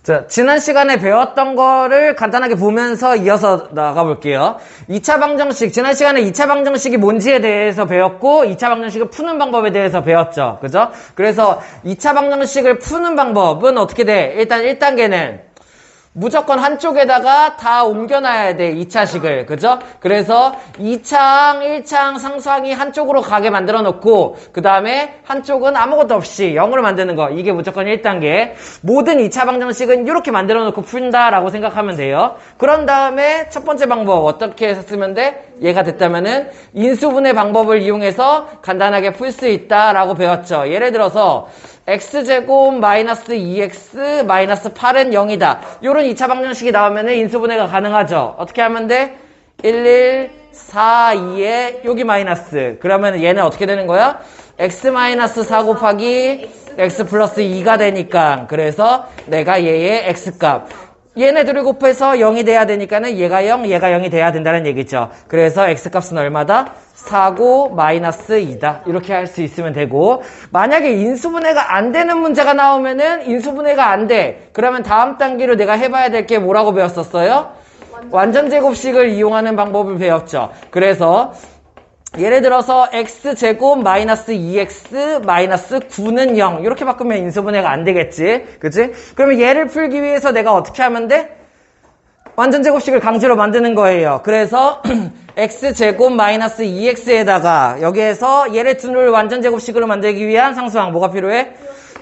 자, 지난 시간에 배웠던 거를 간단하게 보면서 이어서 나가볼게요. 2차 방정식, 지난 시간에 2차 방정식이 뭔지에 대해서 배웠고 2차 방정식을 푸는 방법에 대해서 배웠죠. 그죠? 그래서 2차 방정식을 푸는 방법은 어떻게 돼? 일단 1단계는 무조건 한쪽에다가 다 옮겨놔야 돼, 2차식을. 그죠? 그래서 2차항, 1차항, 상수항이 한쪽으로 가게 만들어 놓고, 그 다음에 한쪽은 아무것도 없이 0으로 만드는 거. 이게 무조건 1단계. 모든 2차 방정식은 이렇게 만들어 놓고 푼다라고 생각하면 돼요. 그런 다음에 첫 번째 방법, 어떻게 해서 쓰면 돼? 얘가 됐다면은 인수분해 방법을 이용해서 간단하게 풀 수 있다라고 배웠죠. 예를 들어서, x제곱 마이너스 2x 마이너스 8은 0이다. 요런 2차 방정식이 나오면은 인수분해가 가능하죠. 어떻게 하면 돼? 1, 1, 4, 2에 여기 마이너스. 그러면 얘는 어떻게 되는 거야? x 마이너스 4 곱하기 x 플러스 2가 되니까. 그래서 내가 얘의 x값. 얘네들을 곱해서 0이 돼야 되니까는 얘가 0, 얘가 0이 돼야 된다는 얘기죠. 그래서 x값은 얼마다? 4고 마이너스 2다. 이렇게 할 수 있으면 되고, 만약에 인수분해가 안 되는 문제가 나오면은 인수분해가 안 돼. 그러면 다음 단계로 내가 해봐야 될 게 뭐라고 배웠었어요? 완전제곱식을 이용하는 방법을 배웠죠. 그래서 예를 들어서 x제곱 마이너스 2x 마이너스 9는 0 이렇게 바꾸면 인수분해가 안 되겠지. 그치? 그러면 얘를 풀기 위해서 내가 어떻게 하면 돼? 완전제곱식을 강제로 만드는 거예요. 그래서 x제곱 마이너스 2x에다가 여기에서 얘를 둘을 완전제곱식으로 만들기 위한 상수항 뭐가 필요해?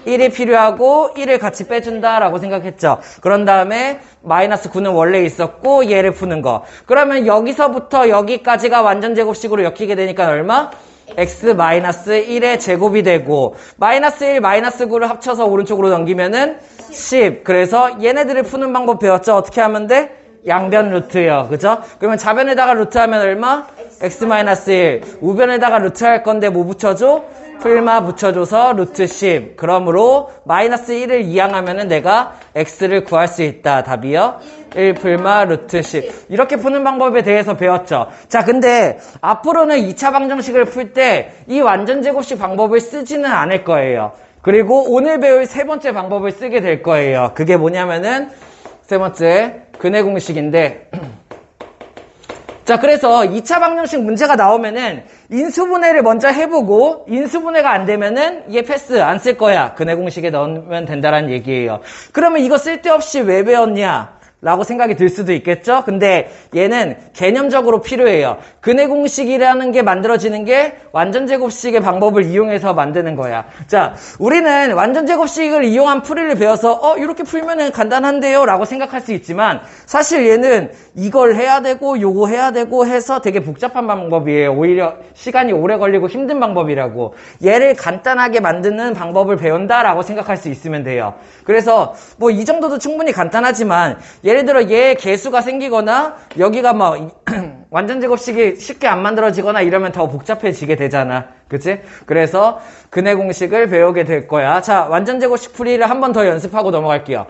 1이 필요하고 1을 같이 빼준다라고 생각했죠. 그런 다음에 마이너스 9는 원래 있었고 얘를 푸는 거. 그러면 여기서부터 여기까지가 완전제곱식으로 엮이게 되니까 얼마? x 마이너스 1의 제곱이 되고 마이너스 1, 마이너스 9를 합쳐서 오른쪽으로 넘기면은 10. 그래서 얘네들을 푸는 방법 배웠죠. 어떻게 하면 돼? 양변 루트요. 그죠? 그러면 좌변에다가 루트 하면 얼마? x 마이너스 1. 우변에다가 루트 할 건데 뭐 붙여줘? 풀마 붙여줘서 루트 10. 그러므로 마이너스 1을 이항하면은 내가 x를 구할 수 있다. 답이요. 1 풀마 루트 10. 이렇게 푸는 방법에 대해서 배웠죠. 자, 근데 앞으로는 2차 방정식을 풀 때 이 완전제곱식 방법을 쓰지는 않을 거예요. 그리고 오늘 배울 세 번째 방법을 쓰게 될 거예요. 그게 뭐냐면은 세 번째 근해 공식인데 자, 그래서 2차 방정식 문제가 나오면은 인수분해를 먼저 해보고 인수분해가 안 되면은 얘 패스 안 쓸 거야. 근해 공식에 넣으면 된다라는 얘기예요. 그러면 이거 쓸데없이 왜 배웠냐? 라고 생각이 들 수도 있겠죠? 근데 얘는 개념적으로 필요해요. 근해 공식이라는 게 만들어지는 게 완전제곱식의 방법을 이용해서 만드는 거야. 자, 우리는 완전제곱식을 이용한 풀이를 배워서 이렇게 풀면은 간단한데요? 라고 생각할 수 있지만 사실 얘는 이걸 해야 되고 요거 해야 되고 해서 되게 복잡한 방법이에요. 오히려 시간이 오래 걸리고 힘든 방법이라고. 얘를 간단하게 만드는 방법을 배운다라고 생각할 수 있으면 돼요. 그래서 뭐 이 정도도 충분히 간단하지만 예를 들어 얘 개수가 생기거나 여기가 뭐 완전제곱식이 쉽게 안 만들어지거나 이러면 더 복잡해지게 되잖아. 그치? 그래서 근해 공식을 배우게 될 거야. 자, 완전제곱식 풀이를 한 번 더 연습하고 넘어갈게요.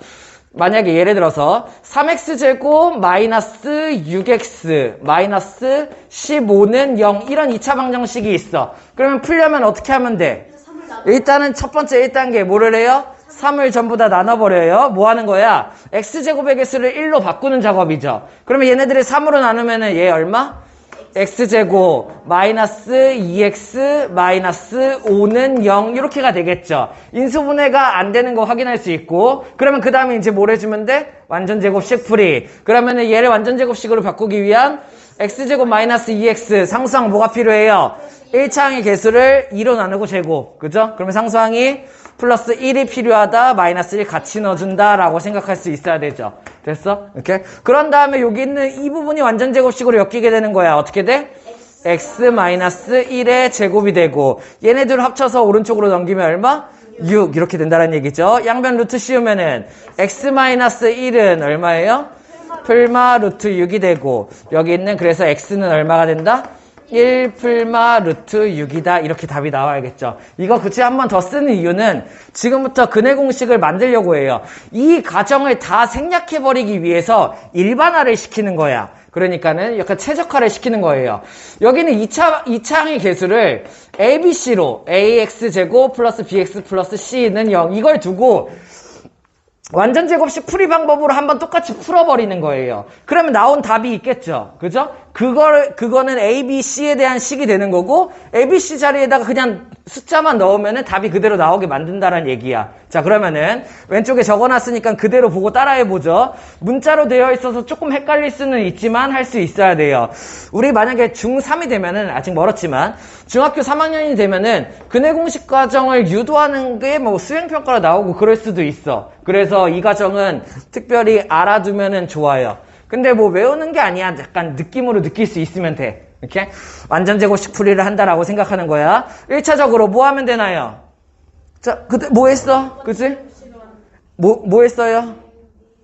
만약에 예를 들어서 3x제곱 마이너스 6x 마이너스 15는 0 이런 2차 방정식이 있어. 그러면 풀려면 어떻게 하면 돼? 일단은 첫 번째 1단계 뭐를 해요? 3을 전부 다 나눠버려요. 뭐 하는 거야? x제곱의 개수를 1로 바꾸는 작업이죠. 그러면 얘네들을 3으로 나누면은 얘 얼마? x제곱 마이너스 2x 마이너스 5는 0 이렇게가 되겠죠. 인수분해가 안 되는 거 확인할 수 있고 그러면 그 다음에 이제 뭘 해주면 돼? 완전제곱식 풀이. 그러면은 얘를 완전제곱식으로 바꾸기 위한 x제곱 마이너스 2x 상수항 뭐가 필요해요? 1차항의 개수를 2로 나누고 제곱. 그죠? 그러면 상수항이 플러스 1이 필요하다, 마이너스 1 같이 넣어준다 라고 생각할 수 있어야 되죠. 됐어? 이렇게. 그런 다음에 여기 있는 이 부분이 완전제곱식으로 엮이게 되는 거야. 어떻게 돼? x 마이너스 1의 제곱이 되고 얘네들 합쳐서 오른쪽으로 넘기면 얼마? 6 이렇게 된다는 얘기죠. 양변 루트 씌우면은 x 마이너스 1은 얼마예요? 풀마 루트 6이 되고 여기 있는 그래서 x는 얼마가 된다? 1 풀마 루트 6이다. 이렇게 답이 나와야겠죠. 이거 굳이 한 번 더 쓰는 이유는 지금부터 근해 공식을 만들려고 해요. 이 과정을 다 생략해버리기 위해서 일반화를 시키는 거야. 그러니까는 약간 최적화를 시키는 거예요. 여기는 2차항의 개수를 ABC로 AX제곱 플러스 BX 플러스 C는 0 이걸 두고 완전 제곱식 풀이 방법으로 한번 똑같이 풀어버리는 거예요. 그러면 나온 답이 있겠죠. 그죠? 그거는 A, B, C에 대한 식이 되는 거고, A, B, C 자리에다가 그냥 숫자만 넣으면은 답이 그대로 나오게 만든다는 얘기야. 자, 그러면은 왼쪽에 적어놨으니까 그대로 보고 따라해보죠. 문자로 되어 있어서 조금 헷갈릴 수는 있지만 할 수 있어야 돼요. 우리 만약에 중3이 되면은, 아직 멀었지만, 중학교 3학년이 되면은 근해 공식 과정을 유도하는 게 뭐 수행평가로 나오고 그럴 수도 있어. 그래서 이 과정은 특별히 알아두면은 좋아요. 근데 뭐 외우는 게 아니야. 약간 느낌으로 느낄 수 있으면 돼. 이렇게 완전 제곱식 풀이를 한다라고 생각하는 거야. 1차적으로 뭐 하면 되나요? 자, 그때 뭐 했어? 그치? 뭐 했어요?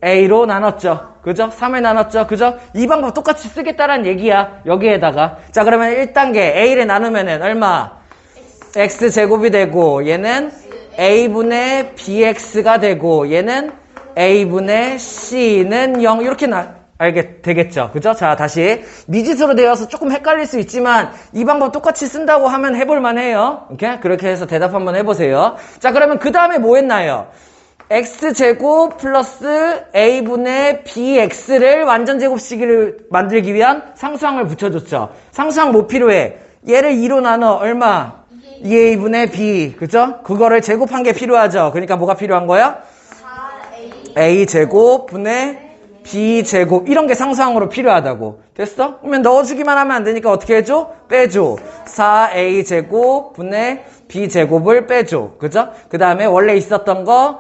A로 나눴죠. 그죠? 3을 나눴죠. 그죠? 이 방법 똑같이 쓰겠다라는 얘기야. 여기에다가. 자, 그러면 1단계 A를 나누면은 얼마? X제곱이 되고, 얘는 A분의 BX가 되고, 얘는 A분의 C는 0. 이렇게 알게 되겠죠. 그죠? 자, 다시. 미지수로 되어서 조금 헷갈릴 수 있지만, 이 방법 똑같이 쓴다고 하면 해볼만 해요. 오케이? 그렇게 해서 대답 한번 해보세요. 자, 그러면 그 다음에 뭐 했나요? X제곱 플러스 A분의 BX를 완전제곱식을 만들기 위한 상수항을 붙여줬죠. 상수항 뭐 필요해? 얘를 2로 나눠 얼마? 2A분의 B. 그죠? 그거를 제곱한 게 필요하죠. 그러니까 뭐가 필요한 거야? 4A. A제곱 분의 B제곱. 이런 게 상수항으로 필요하다고. 됐어? 그러면 넣어주기만 하면 안 되니까 어떻게 해줘? 빼줘. 4A제곱 분의 B제곱을 빼줘. 그죠? 그 다음에 원래 있었던 거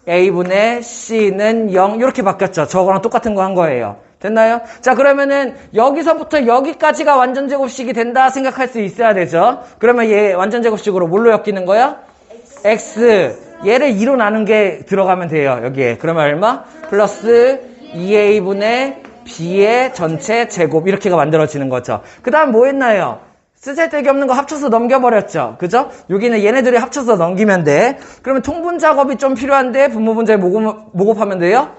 A분의 C는 0 이렇게 바뀌었죠. 저거랑 똑같은 거 한 거예요. 됐나요? 자, 그러면은 여기서부터 여기까지가 완전제곱식이 된다 생각할 수 있어야 되죠. 그러면 얘 완전제곱식으로 뭘로 엮이는 거야? X. 얘를 2로 나눈 게 들어가면 돼요. 여기에. 그러면 얼마? 플러스 2A분의 B의 전체 제곱 이렇게가 만들어지는 거죠. 그 다음 뭐 했나요? 쓰잘데기 없는 거 합쳐서 넘겨버렸죠. 그죠? 여기는 얘네들이 합쳐서 넘기면 돼. 그러면 통분 작업이 좀 필요한데 분모 분자에 뭐 곱하면 돼요?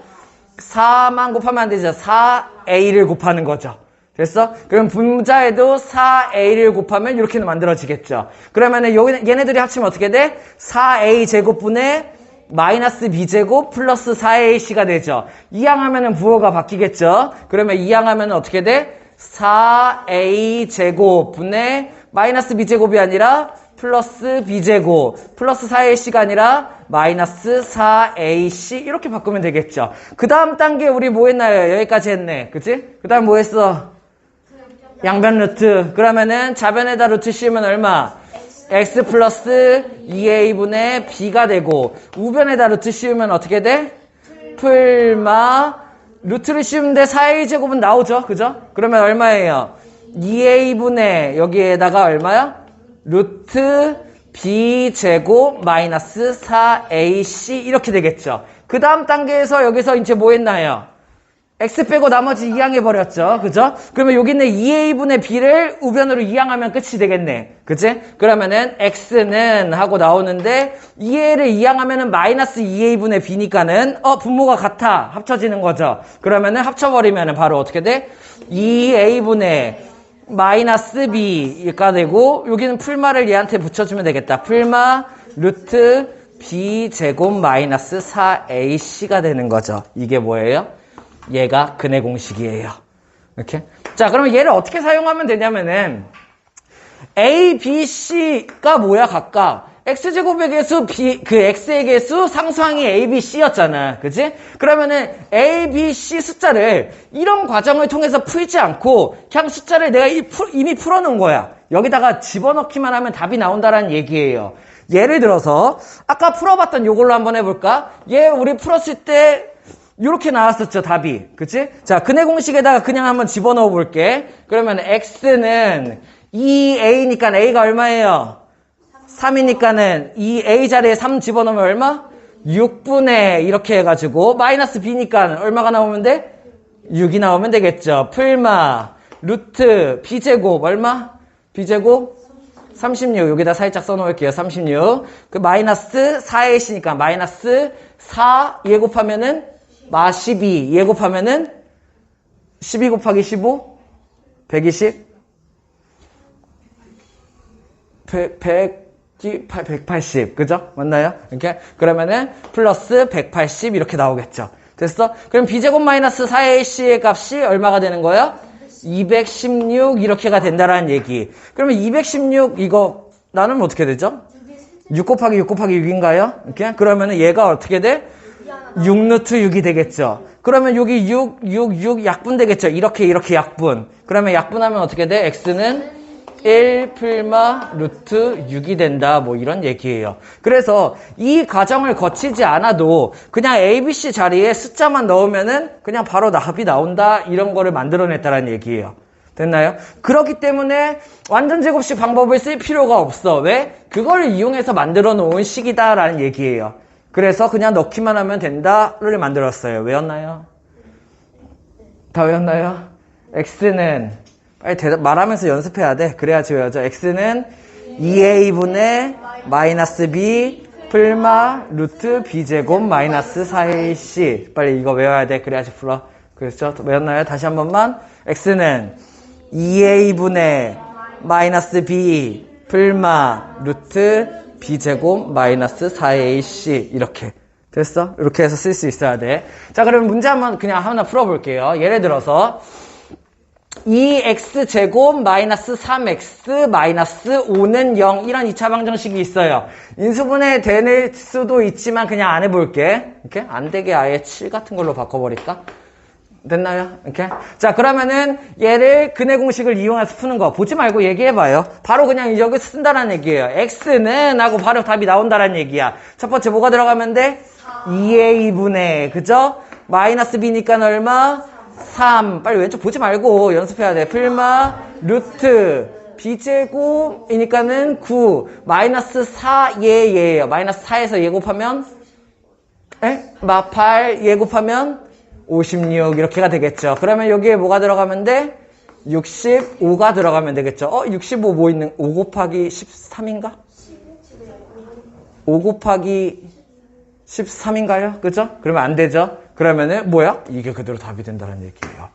4만 곱하면 안 되죠. 4A를 곱하는 거죠. 됐어? 그럼 분자에도 4A를 곱하면 이렇게는 만들어지겠죠. 그러면은 얘네들이 합치면 어떻게 돼? 4A 제곱분의 마이너스 B제곱 플러스 4AC가 되죠. 이항하면은 부호가 바뀌겠죠. 그러면 이항하면 어떻게 돼? 4A 제곱분의 마이너스 B제곱이 아니라 플러스 B제곱 플러스 4AC가 아니라 마이너스 4AC 이렇게 바꾸면 되겠죠. 그 다음 단계 우리 뭐 했나요? 여기까지 했네. 그치? 그 다음 뭐 했어? 양변 루트. 그러면은 좌변에다 루트 씌우면 얼마? X 플러스 2A분의 B가 되고 우변에다 루트 씌우면 어떻게 돼? 풀마 루트를 씌우는데 4A 제곱은 나오죠. 그죠? 그러면 얼마예요? 2A분의 여기에다가 얼마야? 루트 B 제곱 마이너스 4AC 이렇게 되겠죠. 그 다음 단계에서 여기서 이제 뭐 했나요? X 빼고 나머지 이항해버렸죠. 그죠? 그러면 여기 있는 2A분의 B를 우변으로 이항하면 끝이 되겠네. 그치? 그러면은 X는 하고 나오는데 2A를 이항하면은 마이너스 2A분의 B니까는 분모가 같아. 합쳐지는 거죠. 그러면은 합쳐버리면은 바로 어떻게 돼? 2A분의 마이너스 B가 되고 여기는 풀마를 얘한테 붙여주면 되겠다. 풀마 루트 B 제곱 마이너스 4AC가 되는 거죠. 이게 뭐예요? 얘가 근해 공식이에요. 이렇게. 자, 그러면 얘를 어떻게 사용하면 되냐면은 A, B, C가 뭐야 각각? X제곱의 개수, X의 개수, 상수항이 A, B, C였잖아. 그치? 그러면은 A, B, C 숫자를 이런 과정을 통해서 풀지 않고 그냥 숫자를 내가 이미 풀어놓은 거야. 여기다가 집어넣기만 하면 답이 나온다라는 얘기예요. 예를 들어서 아까 풀어봤던 요걸로 한번 해볼까? 얘 우리 풀었을 때 이렇게 나왔었죠, 답이. 그치? 자, 근해 공식에다가 그냥 한번 집어넣어 볼게. 그러면 X는 2A니까 A가 얼마예요? 3이니까는 2A 자리에 3 집어넣으면 얼마? 6분의 이렇게 해가지고 마이너스 B니까 얼마가 나오면 돼? 6이 나오면 되겠죠. 풀마 루트 B제곱 얼마? B제곱 36. 여기다 살짝 써놓을게요. 36. 그 마이너스 4A시니까 마이너스 4 얘 곱하면은 마 12, 얘 곱하면은 12 곱하기 15? 120? 180, 그죠? 맞나요? 이렇게. 그러면은 플러스 180 이렇게 나오겠죠. 됐어? 그럼 b제곱 마이너스 4ac의 값이 얼마가 되는 거예요? 216 이렇게가 된다라는 얘기. 그러면 216 이거 나누면 어떻게 되죠? 6 곱하기 6 곱하기 6인가요? 이렇게? 그러면은 얘가 어떻게 돼? 6루트 6이 되겠죠. 그러면 여기 6 약분 되겠죠. 이렇게 약분. 그러면 약분하면 어떻게 돼? x는 1 풀마 루트 6이 된다. 뭐 이런 얘기예요. 그래서 이 과정을 거치지 않아도 그냥 ABC 자리에 숫자만 넣으면은 그냥 바로 답이 나온다. 이런 거를 만들어냈다는 얘기예요. 됐나요? 그렇기 때문에 완전 제곱식 방법을 쓸 필요가 없어. 왜? 그걸 이용해서 만들어 놓은 식이다라는 얘기예요. 그래서 그냥 넣기만 하면 된다를 만들었어요. 외웠나요? 다 외웠나요? x는 빨리 말하면서 연습해야 돼. 그래야지 외워져. x는 2a분의 마이너스 b 풀마 루트 b제곱 마이너스 4ac. 빨리 이거 외워야 돼. 그래야지 풀어. 그렇죠? 외웠나요? 다시 한 번만. x는 2a분의 마이너스 b 풀마 루트 b제곱 마이너스 4ac. 이렇게. 됐어? 이렇게 해서 쓸 수 있어야 돼. 자, 그러면 문제 한번 그냥 하나 풀어볼게요. 예를 들어서 2x제곱 마이너스 3x 마이너스 5는 0 이런 2차 방정식이 있어요. 인수분해 될 수도 있지만 그냥 안 해볼게. 이렇게 안 되게 아예 7 같은 걸로 바꿔버릴까? 됐나요? 이렇게. 자, 그러면은 얘를 근해 공식을 이용해서 푸는 거 보지 말고 얘기해봐요. 바로 그냥 여기 쓴다는 얘기예요. x는 하고 바로 답이 나온다는 얘기야. 첫 번째 뭐가 들어가면 돼? 2a분의 그죠? 마이너스 b니까 얼마? 3. 빨리 왼쪽 보지 말고 연습해야 돼. 풀마 루트 b제곱이니까는 9 마이너스 4 얘예요. 마이너스 4에서 얘 곱하면 8 얘 곱하면 56 이렇게가 되겠죠. 그러면 여기에 뭐가 들어가면 돼? 65가 들어가면 되겠죠. 65 뭐 있는 5 곱하기 13인가? 5 곱하기 13인가요? 그죠? 그러면 안 되죠? 그러면은 뭐야? 이게 그대로 답이 된다는 얘기예요.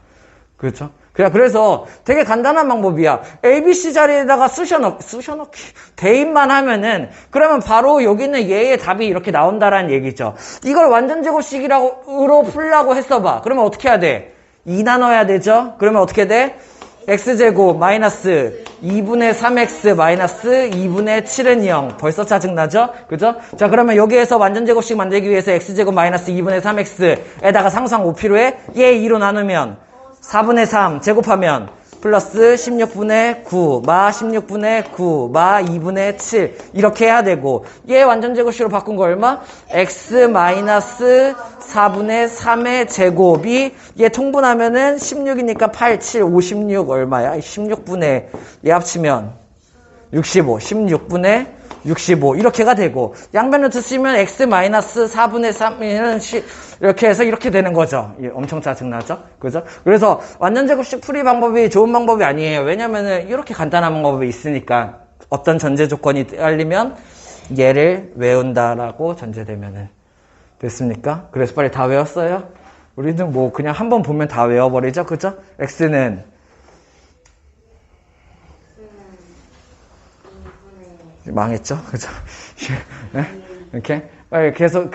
그렇죠? 그래서 되게 간단한 방법이야. ABC 자리에다가 쑤셔넣기 대입만 하면은 그러면 바로 여기 있는 얘의 답이 이렇게 나온다라는 얘기죠. 이걸 완전 제곱식으로 풀라고 했어봐. 그러면 어떻게 해야 돼? 2 나눠야 되죠? 그러면 어떻게 돼? x제곱 마이너스 2분의 3x 마이너스 2분의 7은 0. 벌써 짜증나죠? 그죠? 자, 그러면 여기에서 완전 제곱식 만들기 위해서 x제곱 마이너스 2분의 3x에다가 상수항 5 필요해? 얘 2로 나누면 4분의 3 제곱하면 플러스 16분의 9 마 16분의 9 마 2분의 7 이렇게 해야 되고 얘 완전 제곱식으로 바꾼 거 얼마? x 마이너스 4분의 3의 제곱이 얘 통분하면은 16이니까 8, 7, 56 얼마야? 16분의 얘 합치면 65 16분의 65 이렇게가 되고 양변 루트 쓰면 x 마이너스 4분의 3은 이렇게 해서 이렇게 되는 거죠. 엄청 짜증나죠? 그죠? 그래서 완전 제곱식 풀이 방법이 좋은 방법이 아니에요. 왜냐면은 이렇게 간단한 방법이 있으니까 어떤 전제 조건이 딸리면 얘를 외운다라고 전제되면은 됐습니까? 그래서 빨리 다 외웠어요? 우리는 뭐 그냥 한번 보면 다 외워버리죠? 그죠? x는 망했죠? 그죠? 이렇게 빨리 계속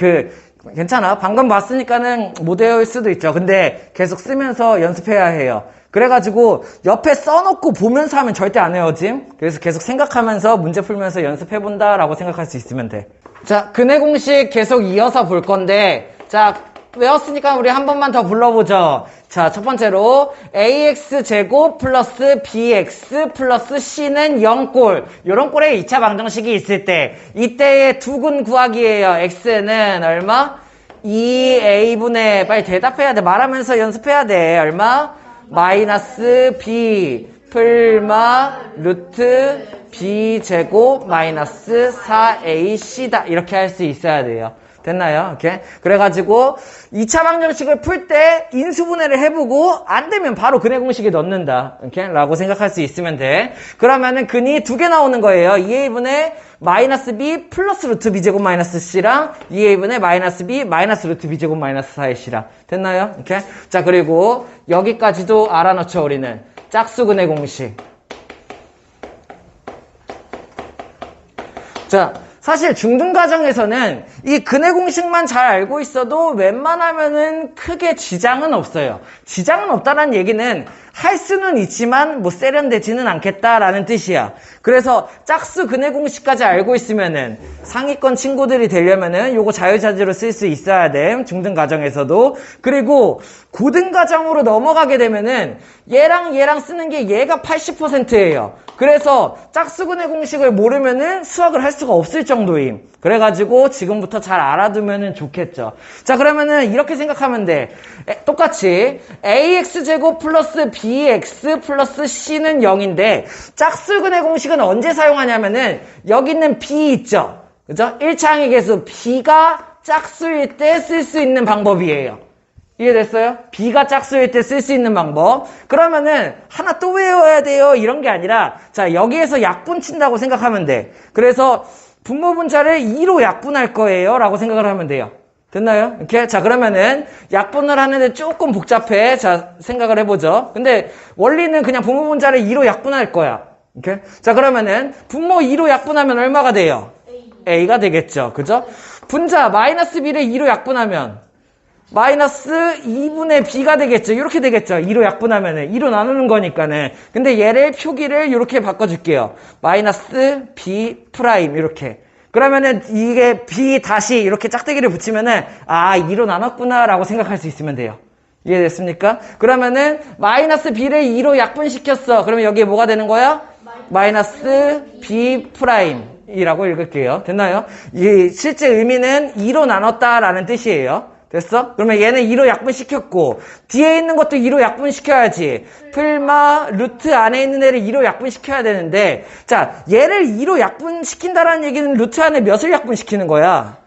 괜찮아. 방금 봤으니까는 못 외울 수도 있죠. 근데 계속 쓰면서 연습해야 해요. 그래가지고 옆에 써놓고 보면서 하면 절대 안 외워짐. 그래서 계속 생각하면서 문제 풀면서 연습해본다라고 생각할 수 있으면 돼. 자, 근해 공식 계속 이어서 볼 건데, 자, 외웠으니까 우리 한 번만 더 불러보죠. 자, 첫 번째로 ax제곱 플러스 bx 플러스 c는 0꼴. 요런 꼴의 2차 방정식이 있을 때 이때의 두근 구하기예요. x는 얼마? 2a분의 빨리 대답해야 돼. 말하면서 연습해야 돼. 얼마? 마이너스 b 풀마 루트 b제곱 마이너스 4ac다. 이렇게 할 수 있어야 돼요. 됐나요? 이렇게. 그래가지고 2차 방정식을 풀 때 인수분해를 해보고 안 되면 바로 근해 공식에 넣는다. 이렇게 라고 생각할 수 있으면 돼. 그러면은 근이 두 개 나오는 거예요. 2a분의 마이너스 b 플러스 루트 b제곱 마이너스 c랑 2a분의 마이너스 b 마이너스 루트 b제곱 마이너스 4ac랑 됐나요? 이렇게. 자, 그리고 여기까지도 알아놓죠. 우리는 짝수 근해 공식. 자, 사실 중등과정에서는 이 근해 공식만 잘 알고 있어도 웬만하면은 크게 지장은 없어요. 지장은 없다는 얘기는 할 수는 있지만 뭐 세련되지는 않겠다라는 뜻이야. 그래서 짝수 근해 공식까지 알고 있으면은 상위권 친구들이 되려면은 요거 자유자재로 쓸 수 있어야 돼. 중등과정에서도. 그리고 고등과정으로 넘어가게 되면은 얘랑 쓰는 게 얘가 80%예요. 그래서 짝수근의 공식을 모르면은 수학을 할 수가 없을 정도임. 그래가지고 지금부터 잘 알아두면은 좋겠죠. 자, 그러면은 이렇게 생각하면 돼. 똑같이 ax제곱 플러스 bx 플러스 c는 0인데 짝수근의 공식은 언제 사용하냐면은 여기 있는 b 있죠. 그죠? 1차항의 개수 b가 짝수일 때 쓸 수 있는 방법이에요. 이해됐어요? b가 짝수일 때 쓸 수 있는 방법. 그러면은 하나 또 외워야 돼요 이런 게 아니라 자, 여기에서 약분 친다고 생각하면 돼. 그래서 분모분자를 2로 약분할 거예요 라고 생각을 하면 돼요. 됐나요? 이렇게? 자, 그러면은 약분을 하는데 조금 복잡해. 자, 생각을 해보죠. 근데 원리는 그냥 분모분자를 2로 약분할 거야. 이렇게? 자, 그러면은 분모 2로 약분하면 얼마가 돼요? a가 되겠죠. 그죠? 분자 마이너스 b를 2로 약분하면 마이너스 2분의 b가 되겠죠. 이렇게 되겠죠. 2로 약분하면은 2로 나누는 거니까는. 근데 얘를 표기를 이렇게 바꿔줄게요. 마이너스 b 프라임 이렇게. 그러면은 이게 b 다시 이렇게 짝대기를 붙이면은 아 2로 나눴구나 라고 생각할 수 있으면 돼요. 이해됐습니까? 그러면은 마이너스 b를 2로 약분시켰어. 그러면 여기에 뭐가 되는 거야? 마이너스 b 프라임 이라고 읽을게요. 됐나요? 이 실제 의미는 2로 나눴다라는 뜻이에요. 됐어? 그러면 얘는 2로 약분시켰고 뒤에 있는 것도 2로 약분시켜야지. 풀마 루트 안에 있는 애를 2로 약분시켜야 되는데 자, 얘를 2로 약분시킨다라는 얘기는 루트 안에 몇을 약분시키는 거야?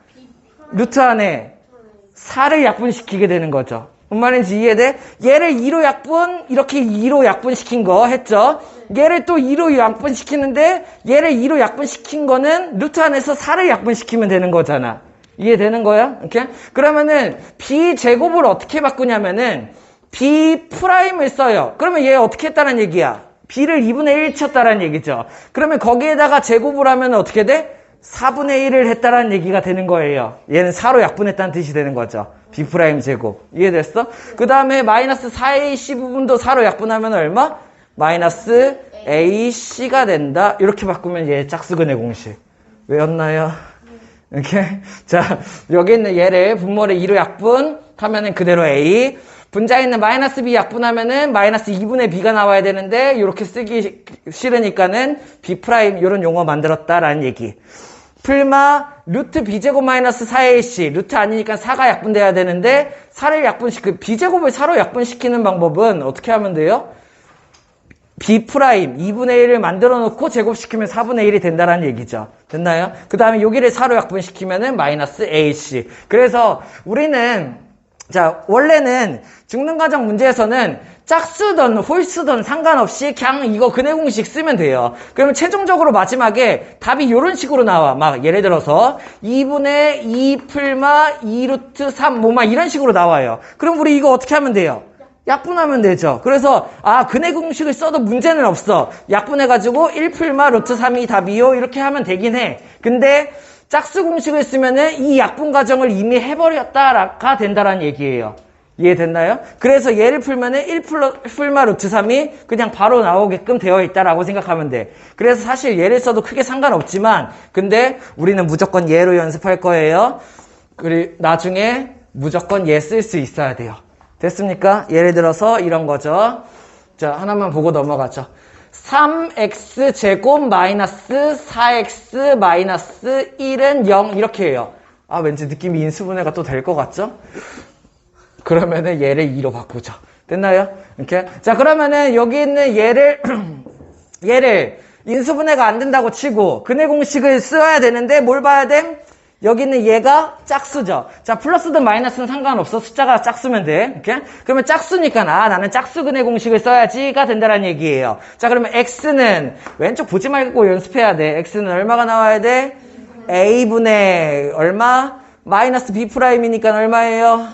루트 안에 4를 약분시키게 되는 거죠. 뭔 말인지 이해돼? 얘를 2로 약분 이렇게 2로 약분시킨 거 했죠? 얘를 또 2로 약분시키는데 얘를 2로 약분시킨 거는 루트 안에서 4를 약분시키면 되는 거잖아. 이해되는 거야? 이렇게? 그러면은 b제곱을 어떻게 바꾸냐면은 b 프라임을 써요. 그러면 얘 어떻게 했다는 얘기야? b를 2분의 1 쳤다는 얘기죠. 그러면 거기에다가 제곱을 하면 어떻게 돼? 4분의 1을 했다는 얘기가 되는 거예요. 얘는 4로 약분했다는 뜻이 되는 거죠. b 프라임 제곱. 이해됐어? 그 다음에 마이너스 4ac 부분도 4로 약분하면 얼마? 마이너스 ac가 된다. 이렇게 바꾸면 얘 짝수근의 공식. 외웠나요? 이렇게. 자, 여기 있는 얘를 분모를 2로 약분하면은 그대로 a. 분자에 있는 마이너스 b 약분하면은 마이너스 2분의 b가 나와야 되는데 이렇게 쓰기 싫으니까는 b 프라임 이런 용어 만들었다라는 얘기. 풀마 루트 b제곱 마이너스 4ac 루트 아니니까 4가 약분돼야 되는데 4를 b제곱을 4로 약분시키는 방법은 어떻게 하면 돼요? b 프라임 2분의 1을 만들어 놓고 제곱시키면 4분의 1이 된다는 얘기죠. 됐나요? 그 다음에 여기를 4로 약분시키면은 마이너스 ac. 그래서 우리는 자, 원래는 중등과정 문제에서는 짝수든 홀수든 상관없이 그냥 이거 근해 공식 쓰면 돼요. 그러면 최종적으로 마지막에 답이 이런 식으로 나와. 막 예를 들어서 2분의 2 풀마 2 루트 3 뭐 막 이런 식으로 나와요. 그럼 우리 이거 어떻게 하면 돼요? 약분하면 되죠. 그래서 근해 공식을 써도 문제는 없어. 약분해가지고 1 풀마 루트 3이 답이요. 이렇게 하면 되긴 해. 근데 짝수 공식을 쓰면은 이 약분 과정을 이미 해버렸다가 된다라는 얘기예요. 이해됐나요? 그래서 얘를 풀면은 1 풀마 루트 3이 그냥 바로 나오게끔 되어 있다라고 생각하면 돼. 그래서 사실 얘를 써도 크게 상관없지만 근데 우리는 무조건 얘로 연습할 거예요. 그리고 나중에 무조건 얘 쓸 수 있어야 돼요. 됐습니까? 예를 들어서 이런 거죠. 자, 하나만 보고 넘어가죠. 3x 제곱 마이너스 4x 마이너스 1은 0 이렇게 해요. 왠지 느낌이 인수분해가 또 될 것 같죠? 그러면은 얘를 2로 바꾸죠. 됐나요? 이렇게. 자, 그러면은 여기 있는 얘를 인수분해가 안 된다고 치고 근해 공식을 써야 되는데 뭘 봐야 돼? 여기 있는 얘가 짝수죠. 자, 플러스든 마이너스는 상관없어. 숫자가 짝수면 돼. 이렇게? 그러면 짝수니까 나는 짝수 근해 공식을 써야지가 된다는 얘기예요. 자, 그러면 x는 왼쪽 보지 말고 연습해야 돼. x는 얼마가 나와야 돼? a분의 얼마? 마이너스 b 프라임이니까 얼마예요?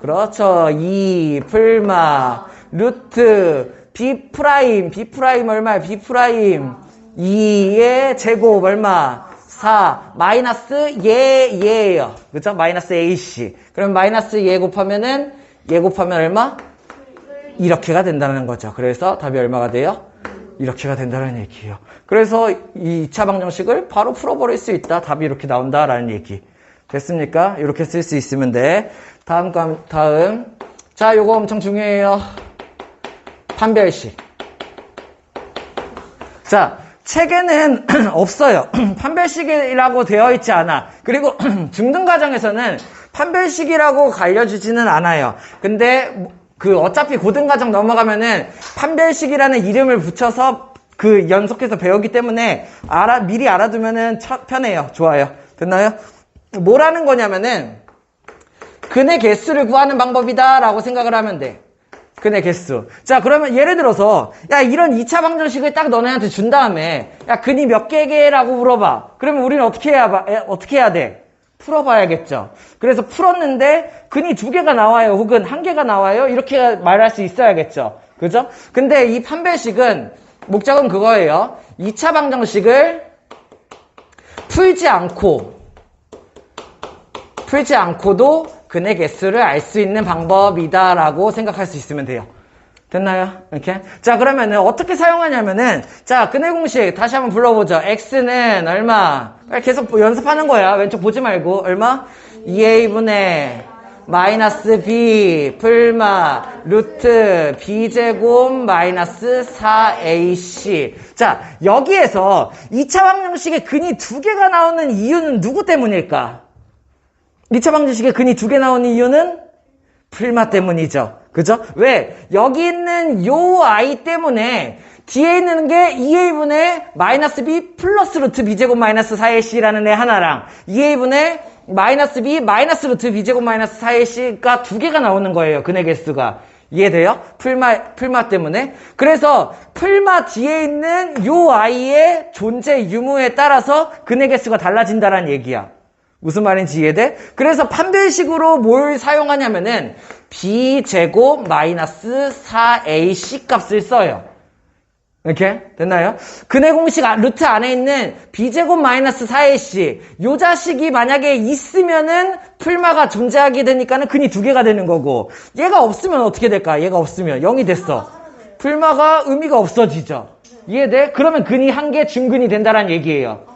그렇죠. 2 풀마 루트 b 프라임 얼마야? b 프라임 2의 제곱 얼마? 4 마이너스 얘예요. 그죠? 마이너스 AC. 그럼 마이너스 얘 곱하면은 얘 곱하면 얼마? 이렇게가 된다는 거죠. 그래서 답이 얼마가 돼요? 이렇게가 된다는 얘기예요. 그래서 이 2차 방정식을 바로 풀어버릴 수 있다. 답이 이렇게 나온다라는 얘기. 됐습니까? 이렇게 쓸 수 있으면 돼. 다음. 자, 요거 엄청 중요해요. 판별식. 자, 책에는 없어요. 판별식이라고 되어 있지 않아. 그리고 중등 과정에서는 판별식이라고 알려주지는 않아요. 근데 어차피 고등과정 넘어가면은 판별식이라는 이름을 붙여서 연속해서 배우기 때문에 미리 알아두면은 편해요. 좋아요. 됐나요? 뭐라는 거냐면은 근의 개수를 구하는 방법이다 라고 생각을 하면 돼. 근의 개수. 자, 그러면 예를 들어서 야, 이런 2차 방정식을 딱 너네한테 준 다음에 야, 근이 몇 개라고 물어봐. 그러면 우리는 어떻게 해야 돼? 풀어봐야겠죠. 그래서 풀었는데 근이 2개가 나와요. 혹은 1개가 나와요. 이렇게 말할 수 있어야겠죠. 그죠? 근데 이 판별식은 목적은 그거예요. 2차 방정식을 풀지 않고도 근의 개수를 알 수 있는 방법이다라고 생각할 수 있으면 돼요. 됐나요? 이렇게? 자, 그러면은 어떻게 사용하냐면은 자, 근의 공식 다시 한번 불러보죠. x는 얼마? 계속 연습하는 거야. 왼쪽 보지 말고. 얼마? 2a분의 마이너스 b 풀마 루트 b제곱 마이너스 4ac. 자, 여기에서 2차 방정식에 근이 2개가 나오는 이유는 누구 때문일까? 2차 방정식에 근이 2개 나오는 이유는 풀마 때문이죠. 그죠? 왜? 여기 있는 요 i 때문에 뒤에 있는 게 2a분의 마이너스 b 플러스 루트 b제곱 마이너스 4ac라는 애 하나랑 2a분의 마이너스 b 마이너스 루트 b제곱 마이너스 4ac가 2개가 나오는 거예요. 근의 개수가. 이해돼요? 풀마 때문에. 그래서 풀마 뒤에 있는 요 i의 존재 유무에 따라서 근의 개수가 달라진다는 얘기야. 무슨 말인지 이해돼? 그래서 판별식으로 뭘 사용하냐면은 b제곱 마이너스 4ac 값을 써요. 이렇게 됐나요? 근의 공식 루트 안에 있는 b제곱 마이너스 4ac 요 자식이 만약에 있으면은 풀마가 존재하게 되니까는 근이 2개가 되는 거고 얘가 없으면 어떻게 될까? 얘가 없으면 0이 됐어. 풀마가 의미가 없어지죠. 이해돼? 그러면 근이 1개 중근이 된다는 얘기예요.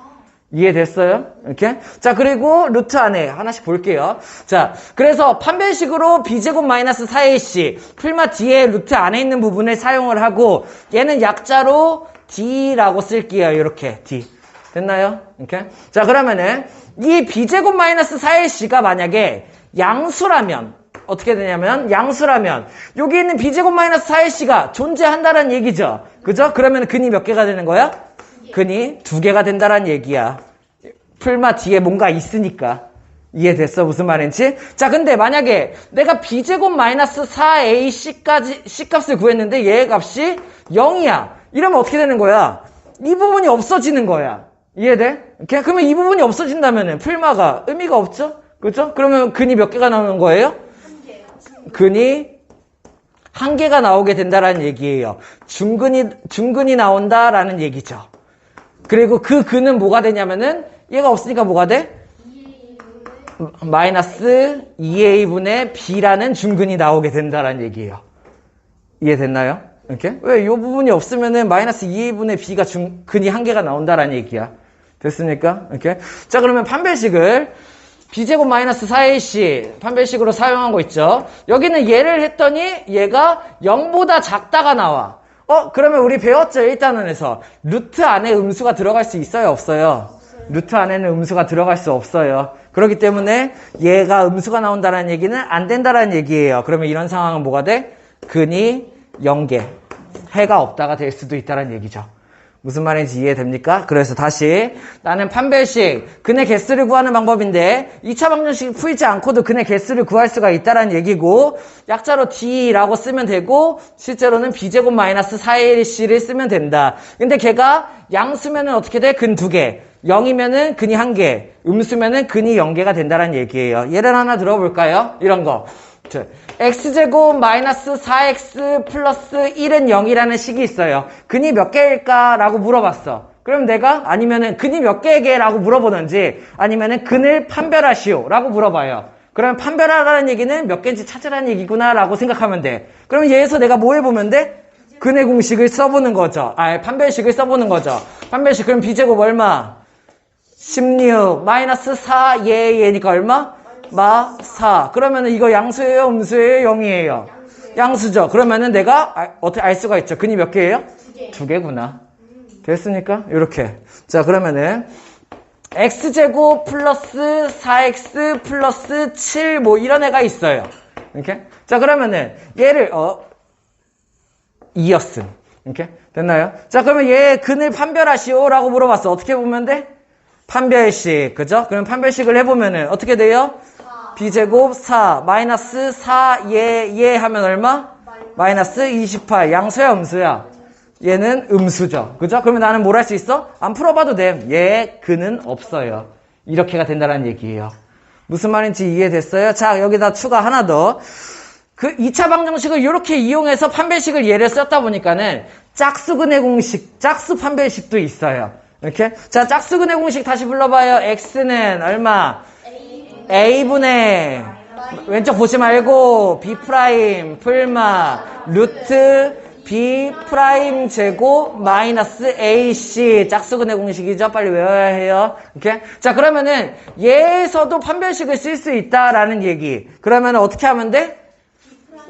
이해됐어요? 이렇게? 자, 그리고 루트 안에 하나씩 볼게요. 자, 그래서 판별식으로 b제곱 마이너스 4ac 풀마 뒤에 루트 안에 있는 부분을 사용을 하고 얘는 약자로 d라고 쓸게요. 이렇게 d. 됐나요? 이렇게? 자, 그러면은 이 b제곱 마이너스 4ac가 만약에 양수라면 어떻게 되냐면 양수라면 여기 있는 b제곱 마이너스 4ac가 존재한다는 얘기죠. 그죠? 그러면 근이 몇 개가 되는 거야? 근이 2개가 된다는 얘기야. 풀마 뒤에 뭔가 있으니까. 이해됐어? 무슨 말인지? 자, 근데 만약에 내가 b제곱 마이너스 4ac C값을 구했는데 얘의 값이 0이야. 이러면 어떻게 되는 거야? 이 부분이 없어지는 거야. 이해돼? 그러면 이 부분이 없어진다면 풀마가 의미가 없죠? 그죠? 그러면 근이 몇 개가 나오는 거예요? 근이 1개가 나오게 된다라는 얘기예요. 중근이 나온다라는 얘기죠. 그리고 그 근은 뭐가 되냐면은 얘가 없으니까 뭐가 돼? 마이너스 2a분의 b라는 중근이 나오게 된다라는 얘기예요. 이해됐나요? 이렇게? 왜 이 부분이 없으면은 마이너스 2a분의 b가 근이 1개가 나온다라는 얘기야. 됐습니까? 이렇게? 자, 그러면 판별식을 b제곱 마이너스 4ac 판별식으로 사용한 거 있죠? 여기는 얘를 했더니 얘가 0보다 작다가 나와. 그러면 우리 배웠죠? 1단원에서. 루트 안에 음수가 들어갈 수 있어요? 없어요? 루트 안에는 음수가 들어갈 수 없어요. 그렇기 때문에 얘가 음수가 나온다는 얘기는 안 된다는 얘기예요. 그러면 이런 상황은 뭐가 돼? 근이 0개. 해가 없다가 될 수도 있다는 얘기죠. 무슨 말인지 이해됩니까? 그래서 다시 나는 판별식, 근의 개수를 구하는 방법인데 2차 방정식 풀지 않고도 근의 개수를 구할 수가 있다는 얘기고 약자로 d라고 쓰면 되고 실제로는 b제곱 마이너스 4ac를 쓰면 된다. 근데 걔가 양수면은 어떻게 돼? 근 2개. 0이면은 근이 1개. 음수면은 근이 0개가 된다는 얘기예요. 예를 하나 들어볼까요? 이런 거. x제곱 마이너스 4x 플러스 1은 0이라는 식이 있어요. 근이 몇 개일까? 라고 물어봤어. 그럼 내가 아니면은 근이 몇 개게 라고 물어보든지 아니면은 근을 판별하시오 라고 물어봐요. 그러면 판별하라는 얘기는 몇 개인지 찾으라는 얘기구나 라고 생각하면 돼. 그럼 얘에서 내가 뭐 해보면 돼? 근의 공식을 써보는 거죠. 판별식을 써보는 거죠. 판별식 그럼 b제곱 얼마? 16 마이너스 4 얘니까 얼마? 마 4. 그러면은 이거 양수예요? 음수예요? 0이에요? 양수죠. 그러면은 내가 어떻게 알 수가 있죠. 근이 몇 개예요? 두 개구나. 됐습니까? 이렇게. 자, 그러면은 x제곱 플러스 4x 플러스 7 뭐 이런 애가 있어요. 이렇게. 자, 그러면은 얘를 2였음. 이렇게. 됐나요? 자, 그러면 얘 근을 판별하시오 라고 물어봤어. 어떻게 보면 돼? 판별식. 그죠? 그럼 판별식을 해보면은 어떻게 돼요? b제곱 4 마이너스 4 얘 하면 얼마? 마이너스 28. 양수야 음수야? 얘는 음수죠. 그죠? 그러면 나는 뭘 할 수 있어? 안 풀어봐도 돼. 얘 근은 없어요. 이렇게가 된다는 얘기예요. 무슨 말인지 이해됐어요? 자, 여기다 추가 하나 더. 그 2차 방정식을 이렇게 이용해서 판별식을 예를 썼다 보니까는 짝수근의 공식, 짝수 판별식도 있어요. 이렇게. 자, 짝수근의 공식 다시 불러봐요. x는 얼마? a분의 왼쪽 보지 말고 b 프라임 풀마 루트 b 프라임 제곱 마이너스 ac 짝수근의 공식이죠. 빨리 외워야 해요. 이렇게. 자, 그러면은 얘에서도 판별식을 쓸 수 있다라는 얘기. 그러면 어떻게 하면 돼?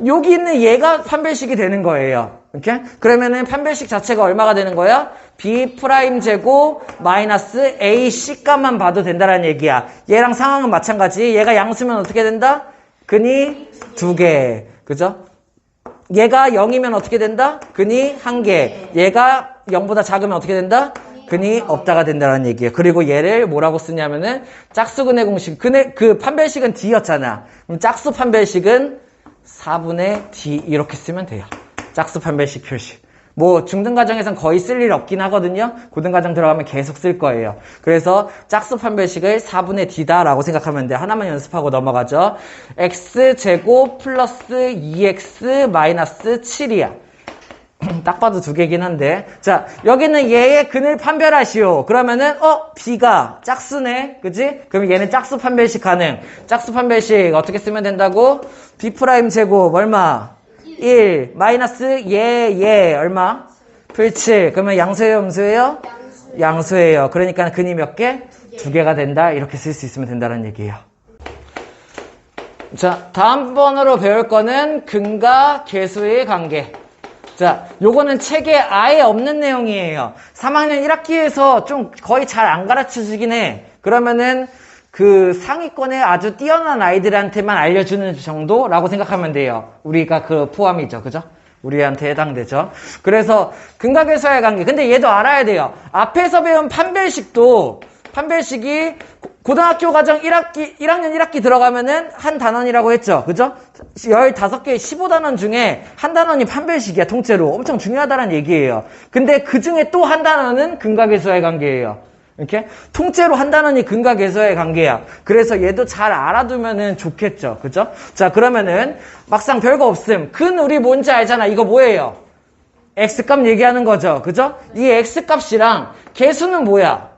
여기 있는 얘가 판별식이 되는 거예요. 이렇게. 그러면은 판별식 자체가 얼마가 되는 거야? b 프라임 제곱 마이너스 ac 값만 봐도 된다라는 얘기야. 얘랑 상황은 마찬가지. 얘가 양수면 어떻게 된다? 근이 2개. 그죠? 얘가 0이면 어떻게 된다? 근이 1개. 얘가 0보다 작으면 어떻게 된다? 근이 없다가 된다는 얘기예요. 그리고 얘를 뭐라고 쓰냐면은 짝수근의 공식. 그 판별식은 d였잖아. 그럼 짝수 판별식은 4분의 d 이렇게 쓰면 돼요. 짝수 판별식 표시. 뭐 중등과정에선 거의 쓸 일 없긴 하거든요. 고등과정 들어가면 계속 쓸 거예요. 그래서 짝수 판별식을 4분의 d다라고 생각하면 돼. 하나만 연습하고 넘어가죠. x제곱 플러스 2x 마이너스 7이야. 딱 봐도 두 개긴 한데. 자, 여기는 얘의 근을 판별하시오. 그러면은 b가 짝수네. 그지? 그럼 얘는 짝수 판별식 가능. 짝수 판별식 어떻게 쓰면 된다고? b 프라임 제곱 얼마? 1 마이너스 얘 얼마? 풀 7. 그러면 양수예요 음수예요? 양수예요. 그러니까 근이 몇 개? 2개가 된다. 이렇게 쓸 수 있으면 된다는 얘기예요. 자, 다음번으로 배울 거는 근과 계수의 관계. 자, 요거는 책에 아예 없는 내용이에요. 3학년 1학기에서 좀 거의 잘 안 가르쳐 주긴 해. 그러면은 그 상위권의 아주 뛰어난 아이들한테만 알려주는 정도라고 생각하면 돼요. 우리가 그 포함이죠. 그죠? 우리한테 해당되죠. 그래서 근과 계수의 관계. 근데 얘도 알아야 돼요. 앞에서 배운 판별식이 고등학교 과정 1학년 1학기 들어가면은 한 단원이라고 했죠. 그죠? 15개 15단원 중에 한 단원이 판별식이야. 통째로. 엄청 중요하다는 얘기예요. 근데 그 중에 또 한 단원은 근과 계수의 관계예요. 이렇게 통째로 한 단원이 근과 계수의 관계야. 그래서 얘도 잘 알아두면은 좋겠죠. 그죠? 자, 그러면은 막상 별거 없음. 근 우리 뭔지 알잖아. 이거 뭐예요? x값 얘기하는 거죠. 그죠? 이 x값이랑 계수는 뭐야?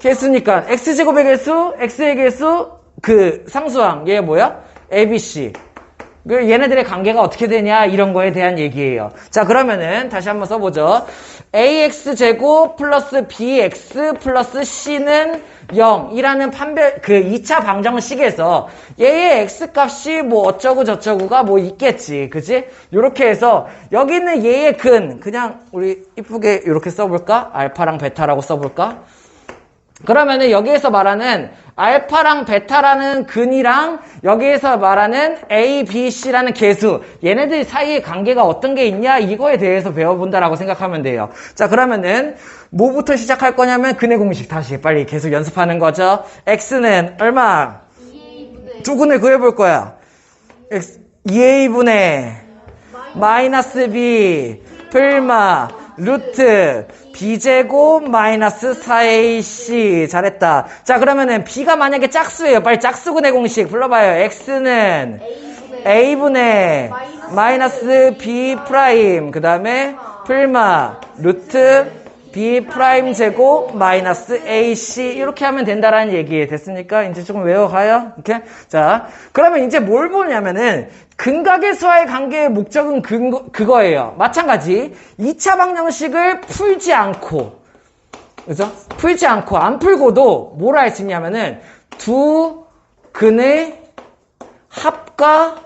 계수니까 x제곱의 계수, x의 계수, 그 상수항 얘 뭐야? abc. 얘네들의 관계가 어떻게 되냐 이런 거에 대한 얘기예요. 자, 그러면은 다시 한번 써보죠. ax제곱 플러스 bx 플러스 c는 0이라는 그 2차 방정식에서 얘의 x값이 뭐 어쩌고 저쩌고가 뭐 있겠지. 그지? 요렇게 해서 여기 있는 얘의 근 그냥 우리 이쁘게 이렇게 써볼까? 알파랑 베타라고 써볼까? 그러면은 여기에서 말하는 알파랑 베타라는 근이랑 여기에서 말하는 A, B, C라는 계수 얘네들 사이에 관계가 어떤 게 있냐 이거에 대해서 배워본다라고 생각하면 돼요. 자, 그러면은 뭐부터 시작할 거냐면 근의 공식 다시 빨리 계속 연습하는 거죠. X는 얼마? 2a분의 두 근을 구해볼 거야. X 2a분의 마이너스 B 풀마 루트 b제곱 마이너스 4ac 잘했다. 자, 그러면은 b가 만약에 짝수예요. 빨리 짝수근의 공식 불러봐요. x는 a분의 마이너스 b 프라임 그 다음에 풀마 루트 B 프라임 제곱 마이너스 AC 이렇게 하면 된다라는 얘기 됐습니까? 이제 조금 외워가요. 이렇게. 자, 그러면 이제 뭘 보냐면은 근각에서의 관계의 목적은 그거예요. 마찬가지 2차 방정식을 풀지 않고 그죠? 풀지 않고 안 풀고도 뭘 할 수 있냐면은 두 근의 합과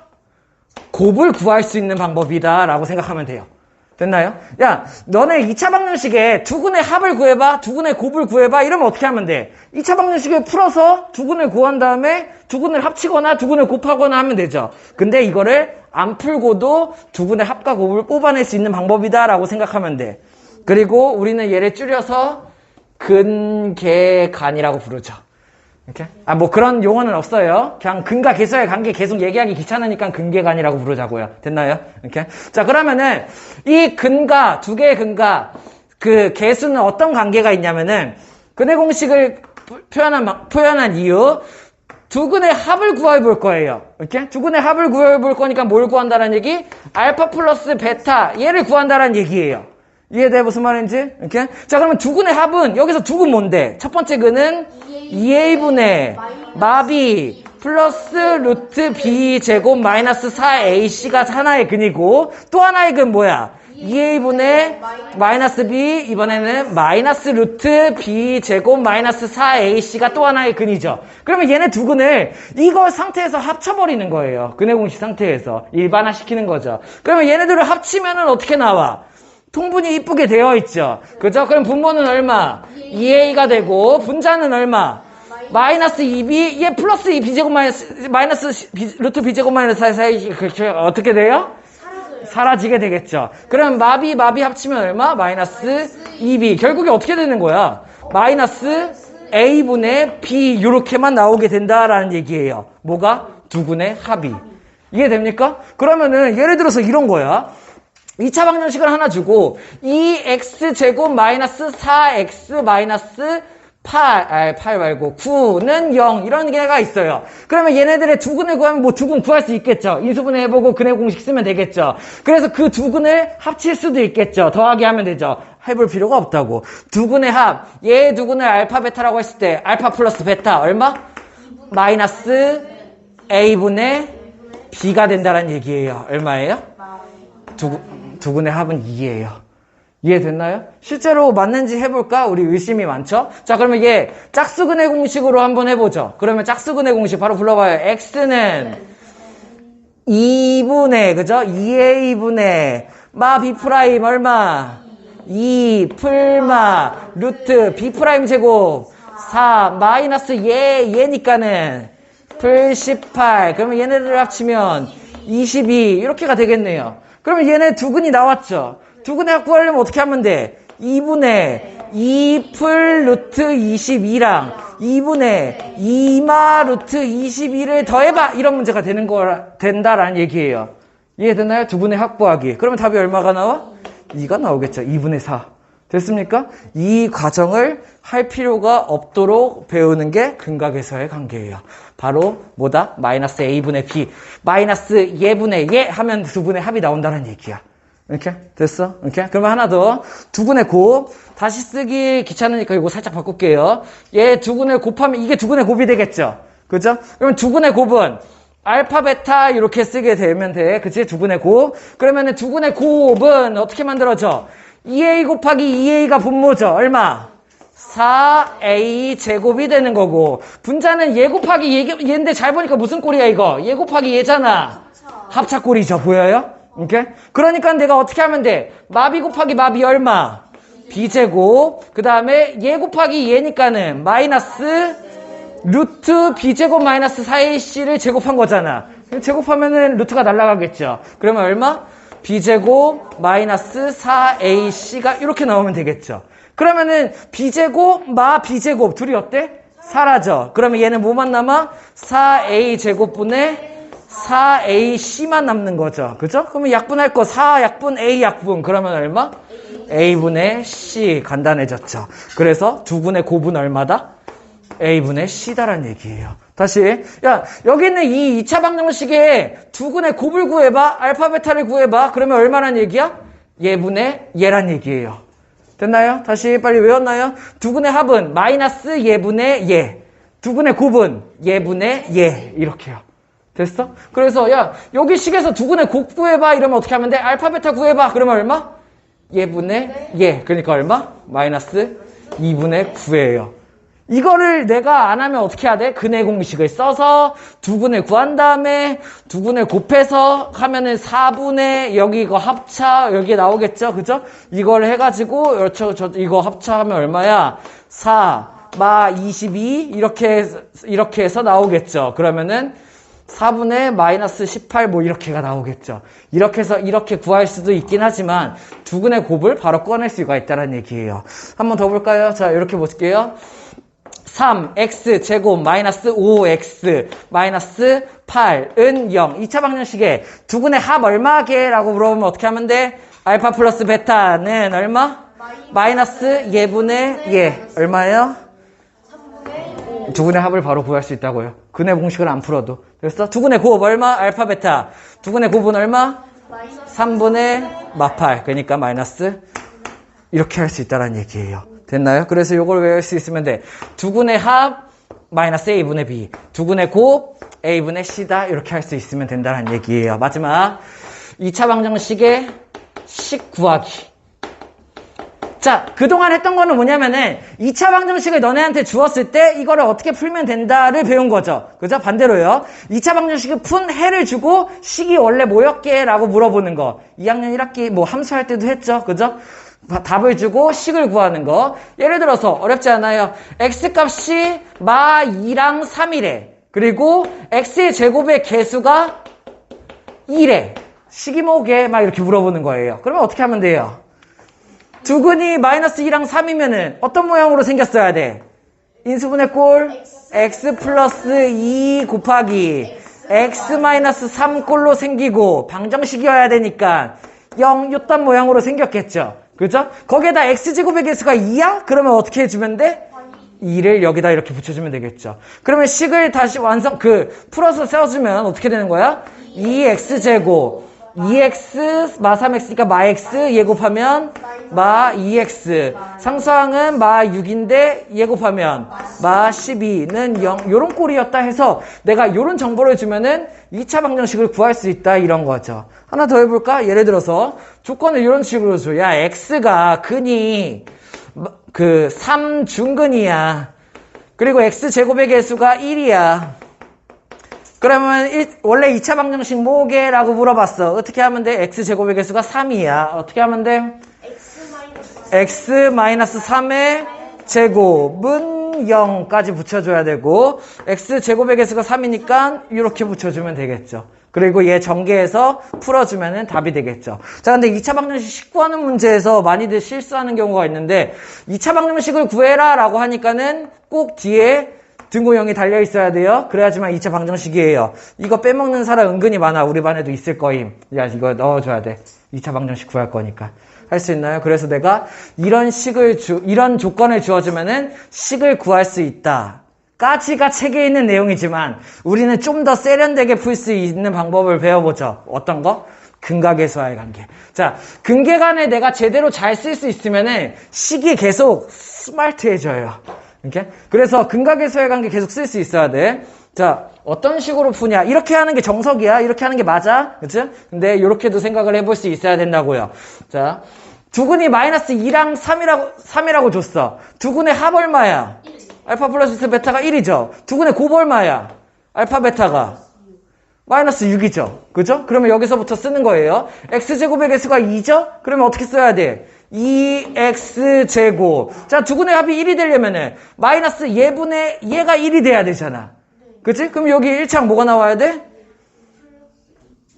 곱을 구할 수 있는 방법이다 라고 생각하면 돼요. 됐나요? 야, 너네 2차 방정식에 두 근의 합을 구해봐, 두 근의 곱을 구해봐, 이러면 어떻게 하면 돼? 2차 방정식을 풀어서 두 근을 구한 다음에 두 근을 합치거나 두 근을 곱하거나 하면 되죠. 근데 이거를 안 풀고도 두 근의 합과 곱을 뽑아낼 수 있는 방법이다 라고 생각하면 돼. 그리고 우리는 얘를 줄여서 근계간이라고 부르죠. 이렇게? 뭐 그런 용어는 없어요. 그냥 근과 계수의 관계 계속 얘기하기 귀찮으니까 근계간이라고 부르자고요. 됐나요? 이렇게. 자, 그러면은 이 근과 두 개의 근과 그 계수는 어떤 관계가 있냐면은 근의 공식을 표현한 이유 두 근의 합을 구해 볼 거예요. 이렇게? 두 근의 합을 구해 볼 거니까 뭘 구한다는 얘기? 알파 플러스 베타 얘를 구한다는 얘기예요. 이해돼? 무슨 말인지? 이렇게? 자, 그러면 두 근의 합은, 여기서 두 근 뭔데? 첫 번째 근은 2a분의 마비 플러스 루트 b 제곱 마이너스 4ac가 하나의 근이고, 또 하나의 근 뭐야? 2a분의 마이너스 b, 이번에는 마이너스 루트 b 제곱 마이너스 4ac가 또 하나의 근이죠. 그러면 얘네 두 근을 이거 상태에서 합쳐버리는 거예요. 근의 공식 상태에서. 일반화시키는 거죠. 그러면 얘네들을 합치면은 어떻게 나와? 통분이 이쁘게 되어 있죠. 그죠? 그럼 분모는 얼마? 2a가 되고 분자는 얼마? 마이너스 2b 얘 플러스 2 b제곱 마이너스 루트 b제곱 마이너스 4 어떻게 돼요? 사라지게 되겠죠. 그럼 마비 합치면 얼마? 마이너스 2b 결국에 어떻게 되는 거야? 마이너스 a분의 b 이렇게만 나오게 된다라는 얘기예요. 뭐가? 두 근의 합이. 이해됩니까? 그러면은 예를 들어서 이런 거야. 2차 방정식을 하나 주고 2x제곱 마이너스 4x 마이너스 8 말고 9는 0 이런 개가 있어요. 그러면 얘네들의 두 근을 구하면 뭐 두 근 구할 수 있겠죠. 인수분해 해보고 근의 공식 쓰면 되겠죠. 그래서 그 두 근을 합칠 수도 있겠죠. 더하기 하면 되죠. 해볼 필요가 없다고. 두 근의 합, 얘 두 근을 알파 베타라고 했을 때 알파 플러스 베타 얼마? 마이너스 a분의 b가 된다는 얘기예요. 얼마예요? 두 근의 합은 2예요. 이해됐나요? 실제로 맞는지 해볼까? 우리 의심이 많죠? 자, 그러면 얘 짝수근의 공식으로 한번 해보죠. 그러면 짝수근의 공식 바로 불러봐요. x는 2분의, 그죠? 2a분의 마 b 프라임 얼마? 2 풀마 루트 b 프라임 제곱 4 마이너스 얘니까는 풀 18. 그러면 얘네들을 합치면 22 이렇게가 되겠네요. 그러면 얘네 두 근이 나왔죠. 두 근의 합 구하려면 어떻게 하면 돼? 2분의 2풀 루트 22랑 2분의 2마 루트 22를 더해봐 이런 문제가 된다라는 얘기예요. 이해됐나요? 두 분의 합 구하기. 그러면 답이 얼마가 나와? 2가 나오겠죠. 2분의 4. 됐습니까? 이 과정을 할 필요가 없도록 배우는 게 근각에서의 관계예요. 바로 뭐다? 마이너스 a분의 b 마이너스 얘분의 얘 하면 두 분의 합이 나온다는 얘기야. 이렇게? 됐어? 이렇게? 그러면 하나 더. 두 근의 곱. 다시 쓰기 귀찮으니까 이거 살짝 바꿀게요. 얘 두 근을 곱하면 이게 두 근의 곱이 되겠죠? 그죠? 그러면 두 근의 곱은 알파, 베타 이렇게 쓰게 되면 돼. 그치? 두 근의 곱. 그러면은 두 근의 곱은 어떻게 만들어져? 2a 곱하기 2a가 분모죠. 얼마? 4a 제곱이 되는 거고 분자는 얘 곱하기 얘인데 잘 보니까 무슨 꼴이야 이거? 얘 곱하기 얘잖아. 합차꼴이죠. 보여요? 이렇게? 그러니까 내가 어떻게 하면 돼? 마비 곱하기 마비 얼마? b제곱. 그 다음에 얘 곱하기 얘니까는 마이너스 루트 b제곱 마이너스 4ac를 제곱한 거잖아. 제곱하면은 루트가 날아가겠죠. 그러면 얼마? b제곱 마이너스 4ac가 이렇게 나오면 되겠죠. 그러면은 b제곱 마 b제곱 둘이 어때? 사라져. 그러면 얘는 뭐만 남아? 4a 제곱분의 4ac만 남는 거죠. 그죠? 그러면 약분할 거 4약분 a 약분 그러면 얼마? a분의 c 간단해졌죠. 그래서 두 분의 곱은 얼마다? a분의 c다라는 얘기예요. 다시 야 여기 있는 이 2차 방정식에 두 근의 곱을 구해봐. 알파 베타를 구해봐. 그러면 얼마란 얘기야? 얘분의 얘란 얘기예요. 됐나요? 다시 빨리 외웠나요? 두근의 합은 마이너스 예분의 예. 두근의 곱은 예분의 예. 이렇게요. 됐어? 그래서 야 여기 식에서 두근의 곱 구해봐 이러면 어떻게 하면 돼? 알파 베타 구해봐 그러면 얼마? 예분의 예. 그러니까 얼마? 마이너스 2분의 9예요. 이거를 내가 안 하면 어떻게 해야 돼? 근의 공식을 써서 두근을 구한 다음에 두근을 곱해서 하면은 4분의 여기 이거 합차 여기 나오겠죠? 그죠? 이걸 해가지고 이거 합차하면 얼마야? 4 마 22 이렇게 해서 나오겠죠? 그러면은 4분의 마이너스 18 뭐 이렇게가 나오겠죠. 이렇게 해서 이렇게 구할 수도 있긴 하지만 두근의 곱을 바로 꺼낼 수가 있다는 얘기예요. 한번 더 볼까요? 자 이렇게 볼게요. 3x 제곱 마이너스 5x 마이너스 8은 0. 2차 방정식에 두근의 합 얼마게? 라고 물어보면 어떻게 하면 돼? 알파 플러스 베타는 얼마? 마이너스 예분의 예. 얼마예요? 두근의 합을 바로 구할 수 있다고요. 근의 공식을 안 풀어도. 됐어? 두근의 곱 얼마? 알파 베타. 두근의 곱은 얼마? 3분의 마8. 그러니까 마이너스 이렇게 할 수 있다는 얘기예요. 됐나요? 그래서 이걸 외울 수 있으면 돼. 두근의 합 마이너스 a분의 b. 두근의 곱 a분의 c다. 이렇게 할 수 있으면 된다는 얘기예요. 마지막 2차 방정식의 식 구하기. 자, 그동안 했던 거는 뭐냐면은 2차 방정식을 너네한테 주었을 때 이거를 어떻게 풀면 된다를 배운 거죠. 그죠? 반대로요. 2차 방정식을 푼 해를 주고 식이 원래 뭐였게? 라고 물어보는 거. 2학년 1학기 뭐 함수할 때도 했죠. 그죠? 답을 주고 식을 구하는 거. 예를 들어서 어렵지 않아요. x값이 마 2랑 3이래. 그리고 x의 제곱의 개수가 1에. 식이 뭐게? 막 이렇게 물어보는 거예요. 그러면 어떻게 하면 돼요? 두근이 마이너스 2랑 3이면은 어떤 모양으로 생겼어야 돼? 인수분해 꼴 x 플러스 2 곱하기 x 마이너스 3 꼴로 생기고 방정식이어야 되니까 0 요딴 모양으로 생겼겠죠. 그죠? 거기에다 x제곱의 개수가 2야? 그러면 어떻게 해주면 돼? 2를 여기다 이렇게 붙여주면 되겠죠. 그러면 식을 다시 풀어서 세워주면 어떻게 되는 거야? 2x제곱 2x 마 3x니까 마 x 예곱하면 마 2x 상수항은 마 6인데 예곱하면 마 12는 0 요런 꼴이었다 해서 내가 요런 정보를 주면은 2차 방정식을 구할 수 있다 이런 거죠. 하나 더 해볼까? 예를 들어서 조건을 이런 식으로 줘. 야 x가 근이 3중근이야. 그리고 x제곱의 개수가 1이야. 그러면 원래 2차 방정식 뭐게라고 물어봤어. 어떻게 하면 돼? x제곱의 개수가 3이야. 어떻게 하면 돼? x-3의 제곱은 0까지 붙여줘야 되고 x제곱의 개수가 3이니까 이렇게 붙여주면 되겠죠. 그리고 얘 전개해서 풀어주면 답이 되겠죠. 자, 근데 2차 방정식 식 구하는 문제에서 많이들 실수하는 경우가 있는데 2차 방정식을 구해라 라고 하니까는 꼭 뒤에 등고형이 달려 있어야 돼요. 그래야지만 2차 방정식이에요. 이거 빼먹는 사람 은근히 많아. 우리 반에도 있을 거임. 야, 이거 넣어줘야 돼. 2차 방정식 구할 거니까. 할 수 있나요? 그래서 내가 이런 조건을 주어주면은 식을 구할 수 있다. 까지가 책에 있는 내용이지만 우리는 좀 더 세련되게 풀 수 있는 방법을 배워보죠. 어떤 거? 근과 계수와의 관계. 자, 근계간에 내가 제대로 잘 쓸 수 있으면은 식이 계속 스마트해져요. 이렇게? 그래서 근과 계수와의 관계 계속 쓸 수 있어야 돼. 자, 어떤 식으로 푸냐? 이렇게 하는 게 정석이야. 이렇게 하는 게 맞아. 그치? 근데 이렇게도 생각을 해볼 수 있어야 된다고요. 자, 두근이 마이너스 2랑 3이라고 줬어. 두근의 합 얼마야? 알파 플러스 베타가 1이죠. 두근의 곱 얼마야? 알파 베타가 마이너스 6이죠. 그죠? 그러면 여기서부터 쓰는 거예요. x제곱의 개수가 2죠? 그러면 어떻게 써야 돼? 2x제곱. 자, 두근의 합이 1이 되려면은 마이너스 얘분의 얘가 1이 돼야 되잖아. 그치? 그럼 여기 1창 뭐가 나와야 돼?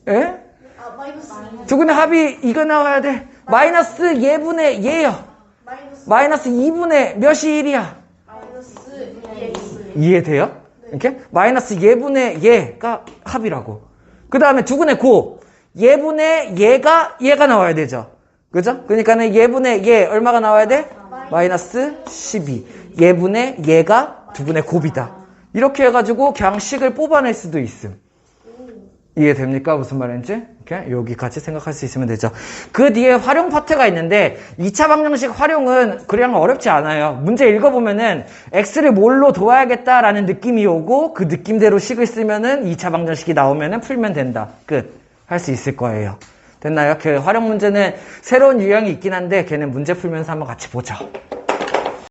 예? 두근의 합이 이거 나와야 돼. 마이너스 얘분의 얘요. 마이너스 2분의 몇이 1이야? 이해돼요? 이렇게? 마이너스 얘분의 얘가 합이라고. 그 다음에 두근의 곱. 얘분의 얘가 나와야 되죠. 그죠? 그러니까는 얘분의 얘 얼마가 나와야 돼? 마이너스 12. 얘분의 얘가 두근의 곱이다. 이렇게 해가지고 그냥 식을 뽑아낼 수도 있음. 이해됩니까? 무슨 말인지? 이렇게 여기까지 생각할 수 있으면 되죠. 그 뒤에 활용 파트가 있는데 2차 방정식 활용은 그냥 어렵지 않아요. 문제 읽어보면은 x를 뭘로 도와야겠다라는 느낌이 오고 그 느낌대로 식을 쓰면은 2차 방정식이 나오면은 풀면 된다. 끝. 할 수 있을 거예요. 됐나요? 그 활용 문제는 새로운 유형이 있긴 한데 걔는 문제 풀면서 한번 같이 보죠.